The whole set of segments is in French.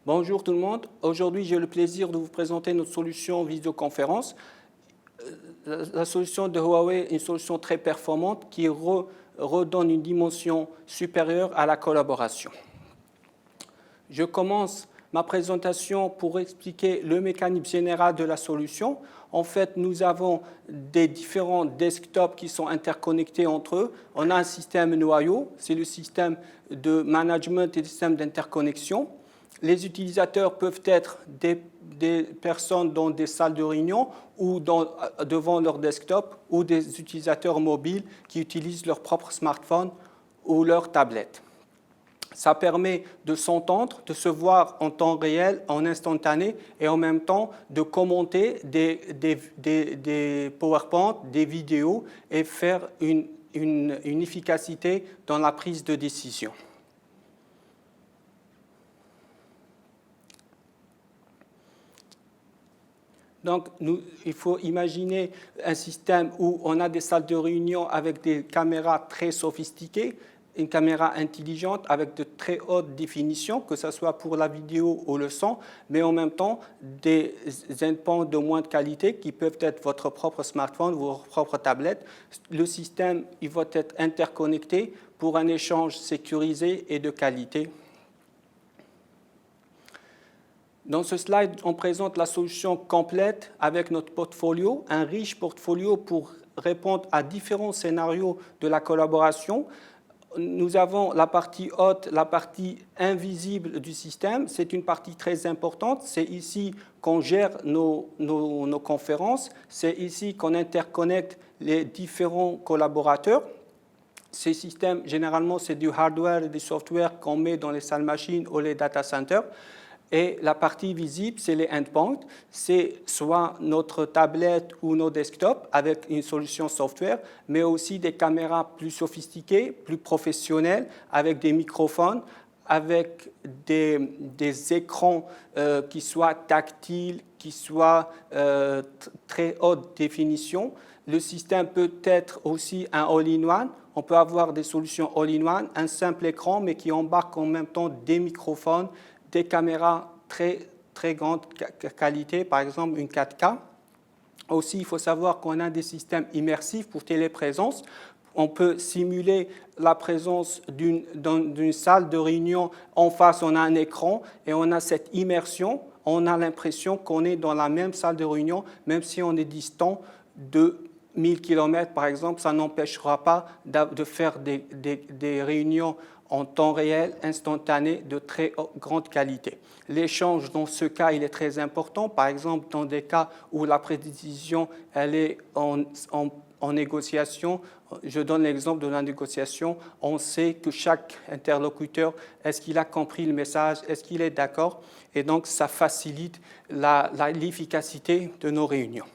Bonjour tout le monde. Aujourd'hui, j'ai le plaisir de vous présenter notre solution visioconférence. La solution de Huawei est une solution très performante qui redonne une dimension supérieure à la collaboration. Je commence ma présentation pour expliquer le mécanisme général de la solution. En fait, nous avons des différents desktops qui sont interconnectés entre eux. On a un système noyau, c'est le système de management et le système d'interconnexion. Les utilisateurs peuvent être des personnes dans des salles de réunion ou devant leur desktop ou des utilisateurs mobiles qui utilisent leur propre smartphone ou leur tablette. Ça permet de s'entendre, de se voir en temps réel, en instantané et en même temps de commenter des PowerPoint, des vidéos et faire une efficacité dans la prise de décision. Donc, il faut imaginer un système où on a des salles de réunion avec des caméras très sophistiquées, une caméra intelligente avec de très hautes définitions, que ce soit pour la vidéo ou le son, mais en même temps des endpoints de moins de qualité qui peuvent être votre propre smartphone, votre propre tablette. Le système il va être interconnecté pour un échange sécurisé et de qualité. Dans ce slide, on présente la solution complète avec notre portfolio, un riche portfolio pour répondre à différents scénarios de la collaboration. Nous avons la partie haute, la partie invisible du système. C'est une partie très importante. C'est ici qu'on gère nos conférences. C'est ici qu'on interconnecte les différents collaborateurs. Ces systèmes, généralement, c'est du hardware et du software qu'on met dans les salles machines ou les data centers. Et la partie visible, c'est les endpoints. C'est soit notre tablette ou nos desktops avec une solution software, mais aussi des caméras plus sophistiquées, plus professionnelles, avec des microphones, avec des écrans qui soient tactiles, qui soient très haute définition. Le système peut être aussi un all-in-one. On peut avoir des solutions all-in-one, un simple écran, mais qui embarque en même temps des microphones, des caméras très grande qualité, par exemple une 4K. Aussi, il faut savoir qu'on a des systèmes immersifs pour téléprésence. On peut simuler la présence d'une salle de réunion. En face, on a un écran et on a cette immersion. On a l'impression qu'on est dans la même salle de réunion, même si on est distant de 1000 km, par exemple. Ça n'empêchera pas de faire des réunions en temps réel, instantané, de très grande qualité. L'échange, dans ce cas, il est très important. Par exemple, dans des cas où la prédécision elle est en négociation, je donne l'exemple de la négociation, on sait que chaque interlocuteur, est-ce qu'il a compris le message, est-ce qu'il est d'accord, et donc ça facilite l'efficacité de nos réunions.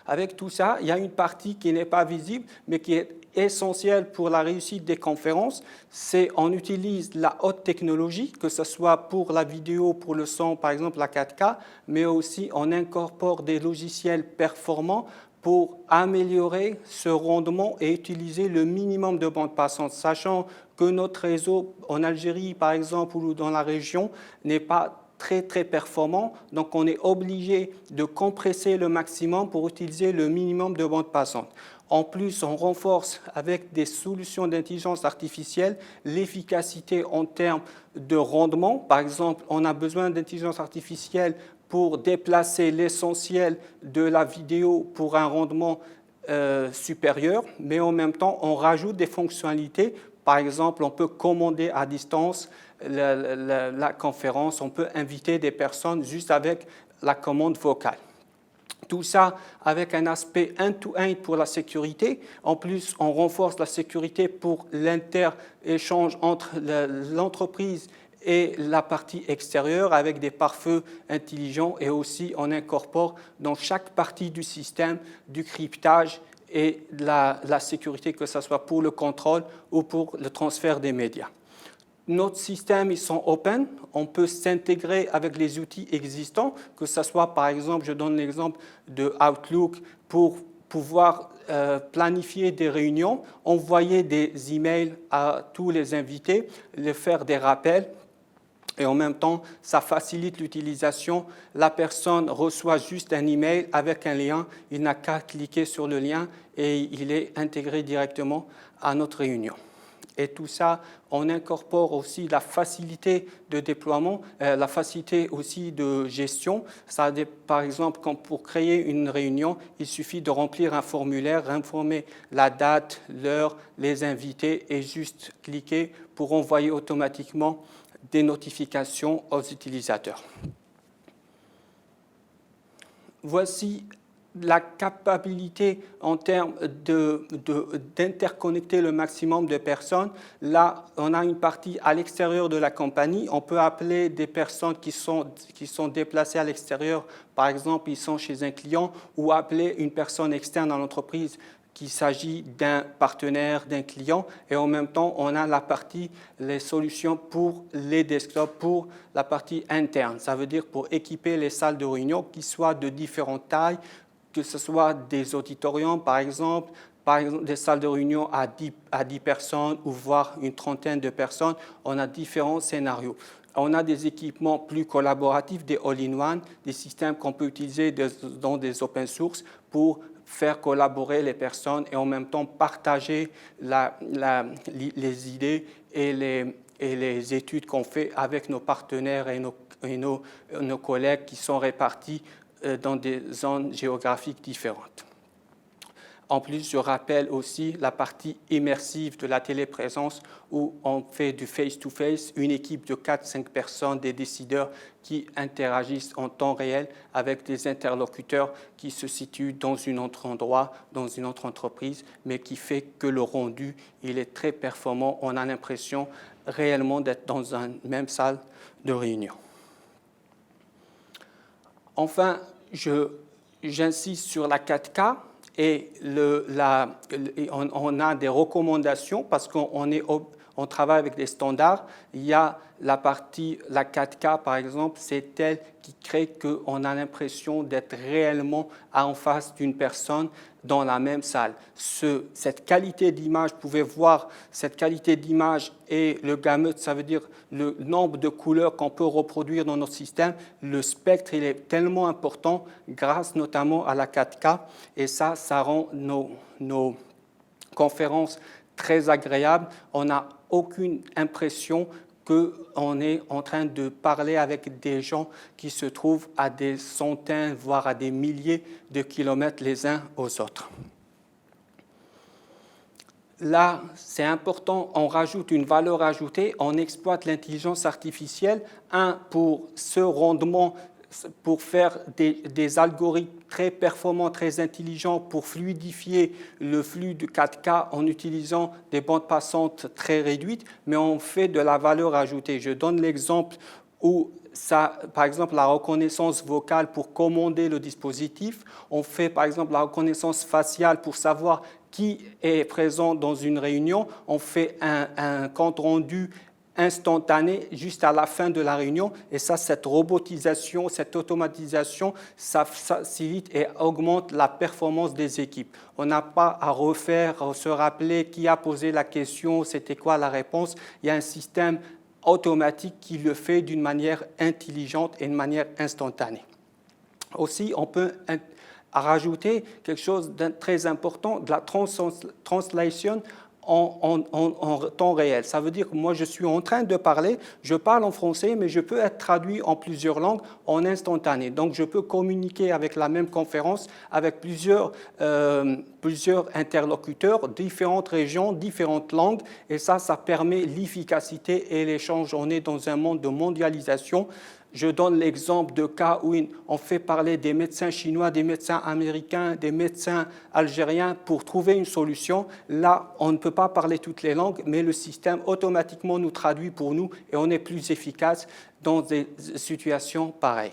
Avec tout ça, il y a une partie qui n'est pas visible, mais qui est essentielle pour la réussite des conférences. C'est on utilise la haute technologie, que ce soit pour la vidéo, pour le son, par exemple la 4K, mais aussi on incorpore des logiciels performants pour améliorer ce rendement et utiliser le minimum de bande passante, sachant que notre réseau en Algérie, par exemple, ou dans la région, n'est pas très performant, donc on est obligé de compresser le maximum pour utiliser le minimum de bande passante. En plus, on renforce avec des solutions d'intelligence artificielle l'efficacité en termes de rendement. Par exemple, on a besoin d'intelligence artificielle pour déplacer l'essentiel de la vidéo pour un rendement supérieur, mais en même temps, on rajoute des fonctionnalités. Par exemple, on peut commander à distance la conférence, on peut inviter des personnes juste avec la commande vocale. Tout ça avec un aspect end-to-end pour la sécurité. En plus, on renforce la sécurité pour l'inter-échange entre l'entreprise et la partie extérieure avec des pare-feux intelligents et aussi on incorpore dans chaque partie du système du cryptage et la sécurité, que ce soit pour le contrôle ou pour le transfert des médias. Notre système, ils sont open. On peut s'intégrer avec les outils existants, que ce soit, par exemple, je donne l'exemple de Outlook pour pouvoir planifier des réunions, envoyer des emails à tous les invités, faire des rappels. Et en même temps, ça facilite l'utilisation. La personne reçoit juste un email avec un lien. Il n'a qu'à cliquer sur le lien et il est intégré directement à notre réunion. Et tout ça, on incorpore aussi la facilité de déploiement, la facilité aussi de gestion. Ça, par exemple, quand pour créer une réunion, il suffit de remplir un formulaire, informer la date, l'heure, les invités et juste cliquer pour envoyer automatiquement des notifications aux utilisateurs. Voici la capacité en termes d'interconnecter le maximum de personnes. Là, on a une partie à l'extérieur de la compagnie. On peut appeler des personnes qui sont déplacées à l'extérieur. Par exemple, ils sont chez un client, ou appeler une personne externe à l'entreprise qu'il s'agit d'un partenaire, d'un client, et en même temps, on a la partie, les solutions pour les desktops, pour la partie interne. Ça veut dire pour équiper les salles de réunion qui soient de différentes tailles, que ce soit des auditoriums, par exemple des salles de réunion à 10 personnes ou voire une trentaine de personnes. On a différents scénarios. On a des équipements plus collaboratifs, des all-in-one, des systèmes qu'on peut utiliser dans des open source pour faire collaborer les personnes et en même temps partager les idées et les études qu'on fait avec nos partenaires et nos collègues qui sont répartis dans des zones géographiques différentes. En plus, je rappelle aussi la partie immersive de la téléprésence où on fait du face-to-face, une équipe de 4-5 personnes, des décideurs qui interagissent en temps réel avec des interlocuteurs qui se situent dans un autre endroit, dans une autre entreprise, mais qui fait que le rendu, il est très performant. On a l'impression réellement d'être dans une même salle de réunion. Enfin, j'insiste sur la 4K. Et on a des recommandations parce qu'on travaille avec des standards. Il y a la 4K, par exemple, c'est elle qui crée qu'on a l'impression d'être réellement en face d'une personne dans la même salle. Cette qualité d'image, vous pouvez voir cette qualité d'image et le gamut, ça veut dire le nombre de couleurs qu'on peut reproduire dans notre système. Le spectre, il est tellement important grâce notamment à la 4K et ça rend nos conférences très agréables. On n'a aucune impression qu'on est en train de parler avec des gens qui se trouvent à des centaines, voire à des milliers de kilomètres les uns aux autres. Là, c'est important, on rajoute une valeur ajoutée, on exploite l'intelligence artificielle, pour ce rendement, pour faire des algorithmes très performants, très intelligents, pour fluidifier le flux de 4K en utilisant des bandes passantes très réduites, mais on fait de la valeur ajoutée. Je donne l'exemple où par exemple, la reconnaissance vocale pour commander le dispositif. On fait, par exemple, la reconnaissance faciale pour savoir qui est présent dans une réunion. On fait un compte-rendu instantané juste à la fin de la réunion. Et cette robotisation, cette automatisation, ça facilite et augmente la performance des équipes. On n'a pas à se rappeler qui a posé la question, c'était quoi la réponse. Il y a un système automatique qui le fait d'une manière intelligente et d'une manière instantanée. Aussi, on peut rajouter quelque chose de très important, de la translation en temps réel. Ça veut dire que moi, je suis en train de parler, je parle en français, mais je peux être traduit en plusieurs langues en instantané. Donc, je peux communiquer avec la même conférence avec plusieurs interlocuteurs, différentes régions, différentes langues. Et ça permet l'efficacité et l'échange. On est dans un monde de mondialisation. Je donne l'exemple de cas où on fait parler des médecins chinois, des médecins américains, des médecins algériens pour trouver une solution. Là, on ne peut pas parler toutes les langues, mais le système automatiquement nous traduit pour nous et on est plus efficace dans des situations pareilles.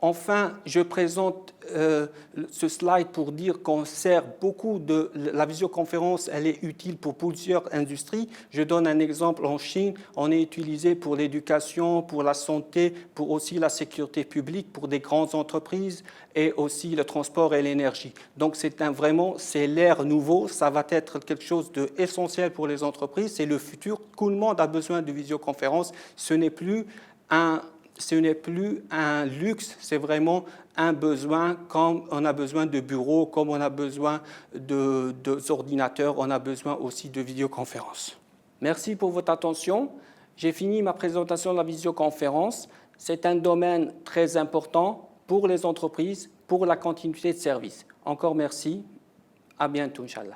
Enfin, je présente ce slide pour dire qu'on sert beaucoup de la visioconférence, elle est utile pour plusieurs industries. Je donne un exemple en Chine, on est utilisé pour l'éducation, pour la santé, pour aussi la sécurité publique, pour des grandes entreprises et aussi le transport et l'énergie. Donc c'est l'ère nouveau, ça va être quelque chose d'essentiel pour les entreprises, c'est le futur. Tout le monde a besoin de visioconférence, ce n'est plus un luxe, c'est vraiment un besoin, comme on a besoin de bureaux, comme on a besoin d'ordinateurs, on a besoin aussi de vidéoconférences. Merci pour votre attention. J'ai fini ma présentation de la visioconférence. C'est un domaine très important pour les entreprises, pour la continuité de service. Encore merci. À bientôt, Inch'Allah.